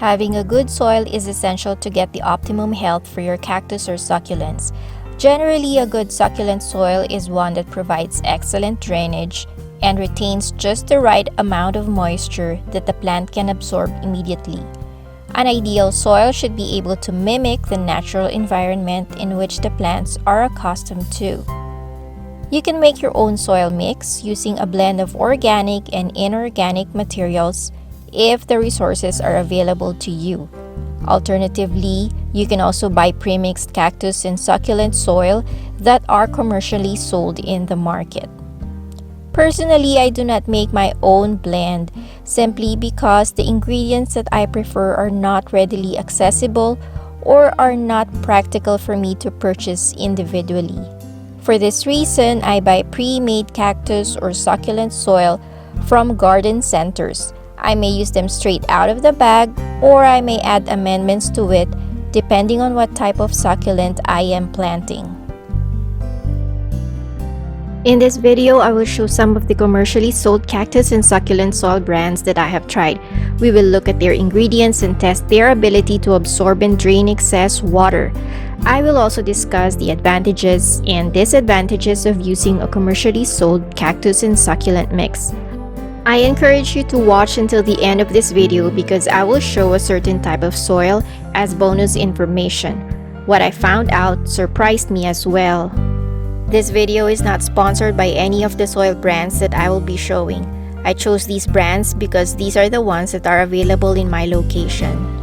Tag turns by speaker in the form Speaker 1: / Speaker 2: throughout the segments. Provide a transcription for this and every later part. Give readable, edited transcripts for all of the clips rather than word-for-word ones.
Speaker 1: Having a good soil is essential to get the optimum health for your cactus or succulents. Generally, a good succulent soil is one that provides excellent drainage and retains just the right amount of moisture that the plant can absorb immediately. An ideal soil should be able to mimic the natural environment in which the plants are accustomed to. You can make your own soil mix using a blend of organic and inorganic materials if the resources are available to you. Alternatively, you can also buy premixed cactus and succulent soil that are commercially sold in the market. Personally, I do not make my own blend simply because the ingredients that I prefer are not readily accessible or are not practical for me to purchase individually. For this reason, I buy pre-made cactus or succulent soil from garden centers. I may use them straight out of the bag, or I may add amendments to it depending on what type of succulent I am planting. In this video, I will show some of the commercially sold cactus and succulent soil brands that I have tried. We will look at their ingredients and test their ability to absorb and drain excess water. I will also discuss the advantages and disadvantages of using a commercially sold cactus and succulent mix. I encourage you to watch until the end of this video because I will show a certain type of soil as bonus information. What I found out surprised me as well. This video is not sponsored by any of the soil brands that I will be showing. I chose these brands because these are the ones that are available in my location.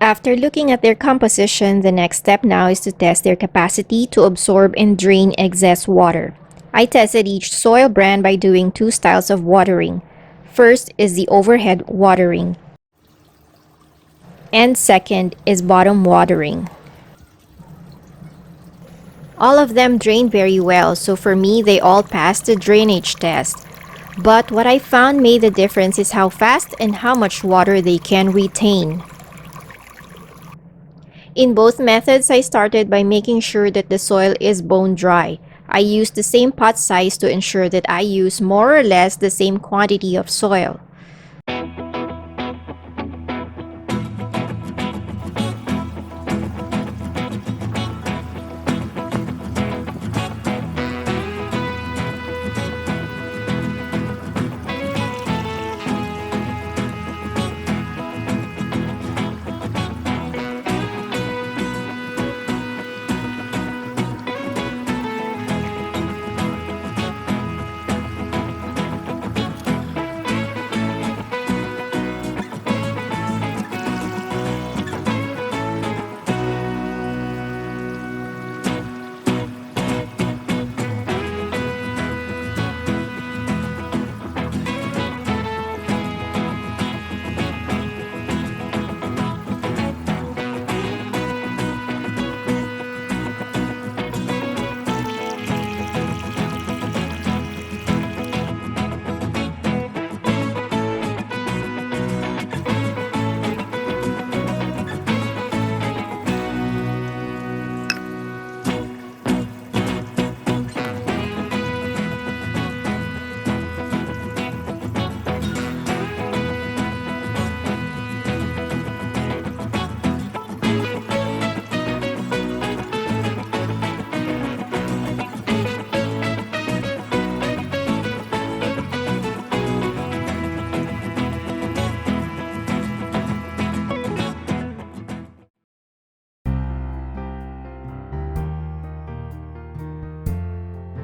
Speaker 1: After looking at their composition, the next step now is to test their capacity to absorb and drain excess water. I tested each soil brand by doing two styles of watering. First is the overhead watering, and second is bottom watering. All of them drain very well, so for me, they all passed the drainage test. But what I found made the difference is how fast and how much water they can retain. In both methods, I started by making sure that the soil is bone dry. I used the same pot size to ensure that I use more or less the same quantity of soil.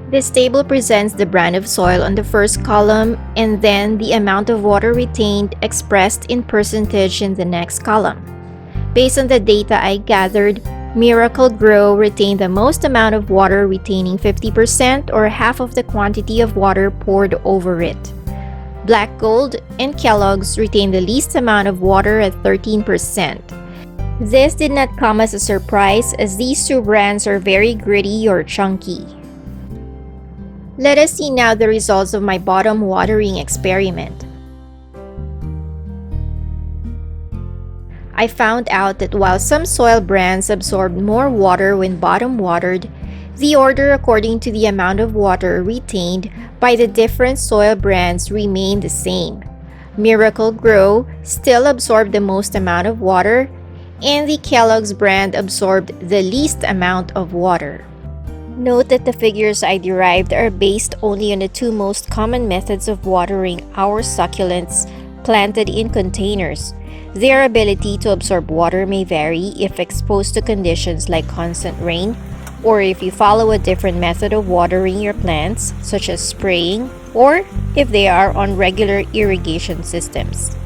Speaker 1: This table presents the brand of soil on the first column and then the amount of water retained expressed in percentage in the next column. Based on the data I gathered, Miracle Grow retained the most amount of water, retaining 50% or half of the quantity of water poured over it. Black Gold and Kellogg's retained the least amount of water at 13%. This did not come as a surprise as these two brands are very gritty or chunky. Let us see now the results of my bottom watering experiment. I found out that while some soil brands absorbed more water when bottom watered, the order according to the amount of water retained by the different soil brands remained the same. Miracle Grow still absorbed the most amount of water, and the Kellogg's brand absorbed the least amount of water. Note that the figures I derived are based only on the two most common methods of watering our succulents planted in containers. Their ability to absorb water may vary if exposed to conditions like constant rain, or if you follow a different method of watering your plants, such as spraying, or if they are on regular irrigation systems.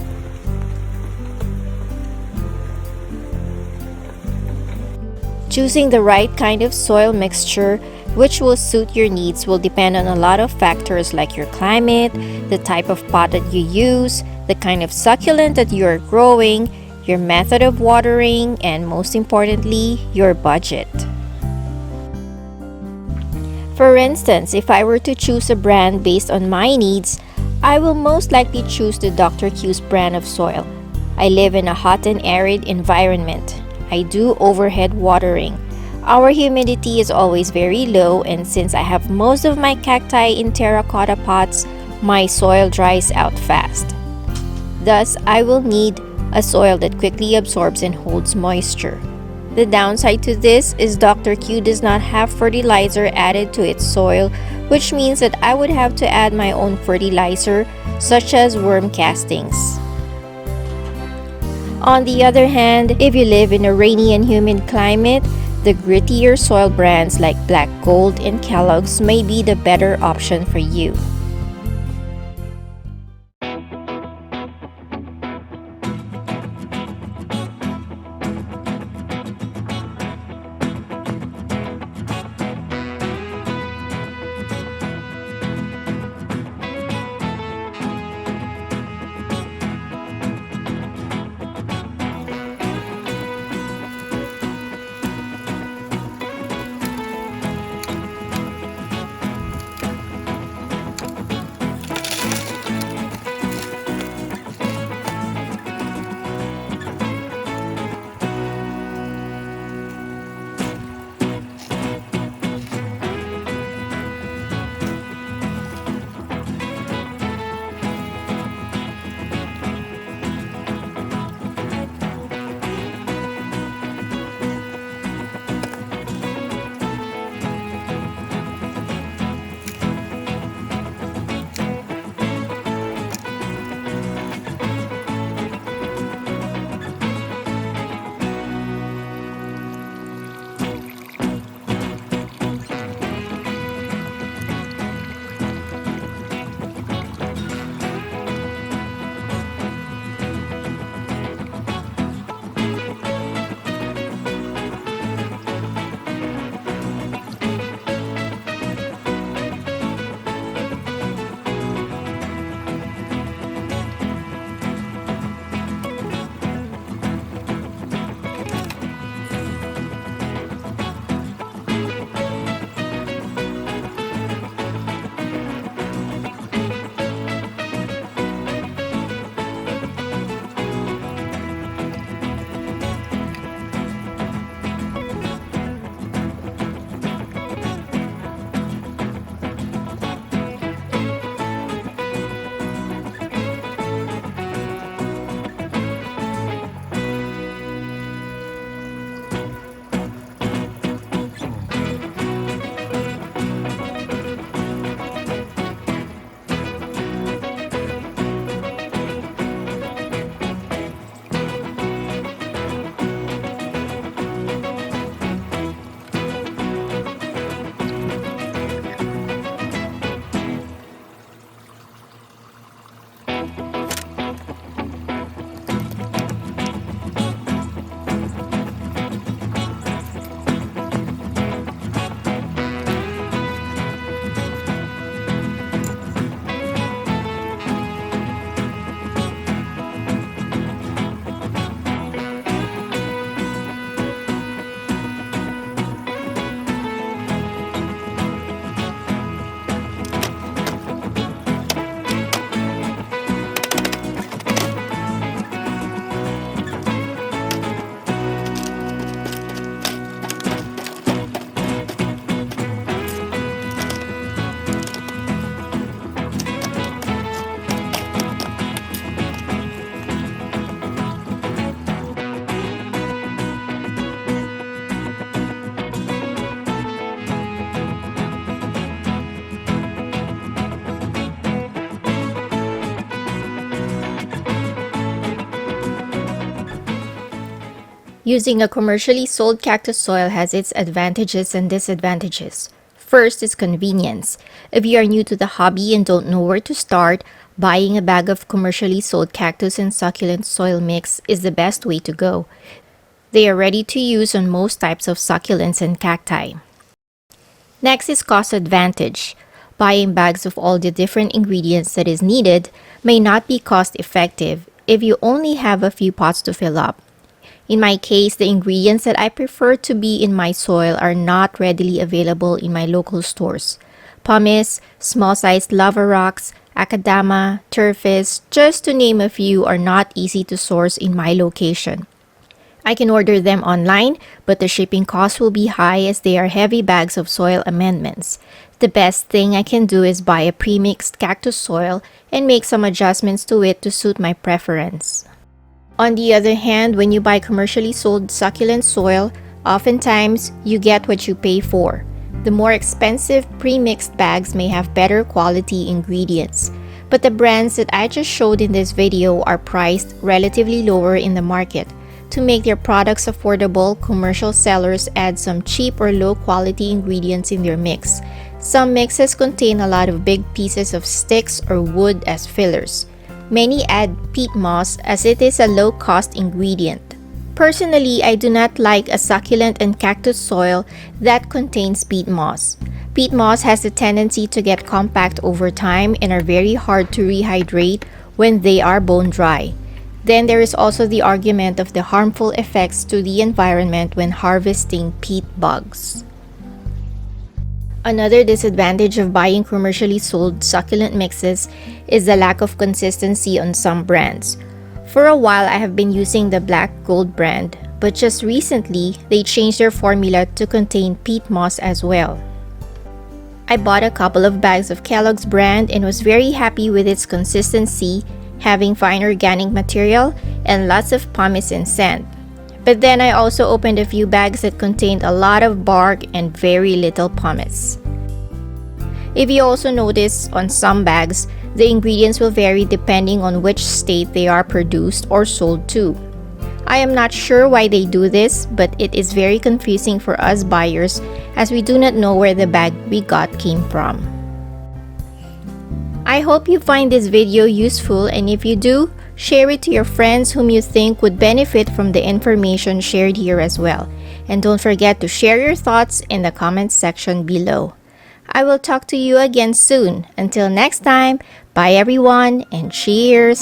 Speaker 1: Choosing the right kind of soil mixture which will suit your needs will depend on a lot of factors like your climate, the type of pot that you use, the kind of succulent that you are growing, your method of watering, and most importantly, your budget. For instance, if I were to choose a brand based on my needs, I will most likely choose the Dr. Q's brand of soil. I live in a hot and arid environment. I do overhead watering. Our humidity is always very low, and since I have most of my cacti in terracotta pots, my soil dries out fast. Thus, I will need a soil that quickly absorbs and holds moisture. The downside to this is Dr. Q does not have fertilizer added to its soil, which means that I would have to add my own fertilizer, such as worm castings. On the other hand, if you live in a rainy and humid climate, the grittier soil brands like Black Gold and Kellogg's may be the better option for you. Using a commercially sold cactus soil has its advantages and disadvantages. First is convenience. If you are new to the hobby and don't know where to start, buying a bag of commercially sold cactus and succulent soil mix is the best way to go. They are ready to use on most types of succulents and cacti. Next is cost advantage. Buying bags of all the different ingredients that is needed may not be cost effective if you only have a few pots to fill up. In my case, the ingredients that I prefer to be in my soil are not readily available in my local stores. Pumice, small-sized lava rocks, akadama, turfis, just to name a few, are not easy to source in my location. I can order them online, but the shipping cost will be high as they are heavy bags of soil amendments. The best thing I can do is buy a pre-mixed cactus soil and make some adjustments to it to suit my preference. On the other hand, when you buy commercially sold succulent soil, oftentimes you get what you pay for. The more expensive pre-mixed bags may have better quality ingredients, but the brands that I just showed in this video are priced relatively lower in the market. To make their products affordable, commercial sellers add some cheap or low quality ingredients in their mix. Some mixes contain a lot of big pieces of sticks or wood as fillers. Many add peat moss as it is a low-cost ingredient. Personally, I do not like a succulent and cactus soil that contains peat moss. Peat moss has a tendency to get compact over time and are very hard to rehydrate when they are bone dry. Then there is also the argument of the harmful effects to the environment when harvesting peat bugs. Another disadvantage of buying commercially sold succulent mixes is the lack of consistency on some brands. For a while, I have been using the Black Gold brand, but just recently, they changed their formula to contain peat moss as well. I bought a couple of bags of Kellogg's brand and was very happy with its consistency, having fine organic material and lots of pumice and sand. But then I also opened a few bags that contained a lot of bark and very little pumice. If you also notice on some bags, the ingredients will vary depending on which state they are produced or sold to. I am not sure why they do this, but it is very confusing for us buyers as we do not know where the bag we got came from. I hope you find this video useful, and if you do, share it to your friends whom you think would benefit from the information shared here as well. And don't forget to share your thoughts in the comments section below. I will talk to you again soon. Until next time, bye everyone and cheers!